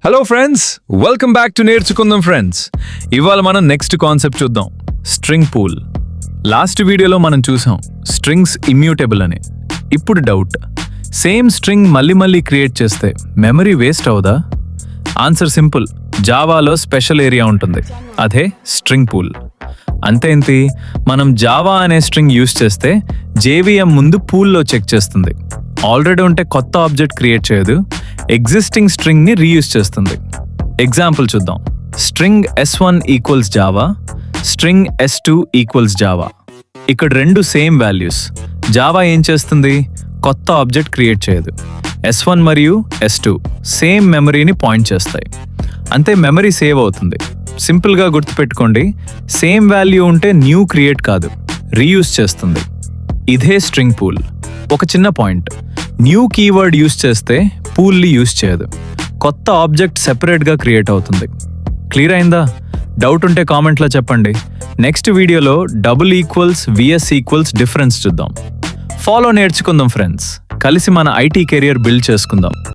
Hello friends, welcome back to నేర్చుకుందాం friends. ఇవాళ మనం నెక్స్ట్ కాన్సెప్ట్ చూద్దాం, స్ట్రింగ్ పూల్. లాస్ట్ వీడియోలో మనం చూసాం స్ట్రింగ్స్ ఇమ్యూటబుల్ అని. ఇప్పుడు డౌట్, సేమ్ స్ట్రింగ్ మళ్ళీ క్రియేట్ చేస్తే మెమరీ వేస్ట్ అవుదా? ఆన్సర్ సింపుల్, జావాలో స్పెషల్ ఏరియా ఉంటుంది, అదే స్ట్రింగ్ పూల్. అంతేంటి, మనం జావా అనే స్ట్రింగ్ యూస్ చేస్తే జేవీఎం ముందు పూల్లో చెక్ చేస్తుంది. ఆల్రెడీ ఉంటే కొత్త ఆబ్జెక్ట్ క్రియేట్ చేయదు, ఎగ్జిస్టింగ్ స్ట్రింగ్ ని రీయూజ్ చేస్తుంది. ఎగ్జాంపుల్ చూద్దాం. String S1 equals Java, string S2 equals Java. ఇక్కడ రెండు సేమ్ వాల్యూస్. జావా ఏం చేస్తుంది? కొత్త ఆబ్జెక్ట్ క్రియేట్ చేయదు. S1 మరియు S2 సేమ్ మెమరీని పాయింట్ చేస్తాయి. అంతే, మెమరీ సేవ్ అవుతుంది. సింపుల్గా గుర్తుపెట్టుకోండి, సేమ్ వాల్యూ ఉంటే న్యూ క్రియేట్ కాదు, రీయూజ్ చేస్తుంది. ఇదే స్ట్రింగ్ పూల్. ఒక చిన్న పాయింట్, న్యూ కీవర్డ్ యూస్ చేస్తే పూల్ని యూస్ చేయదు, కొత్త ఆబ్జెక్ట్ సెపరేట్గా క్రియేట్ అవుతుంది. క్లియర్ అయిందా? డౌట్ ఉంటే కామెంట్లో చెప్పండి. నెక్స్ట్ వీడియోలో double equals vs equals difference చూద్దాం. ఫాలో నేర్చుకుందాం ఫ్రెండ్స్, కలిసి మన ఐటీ కెరియర్ బిల్డ్ చేసుకుందాం.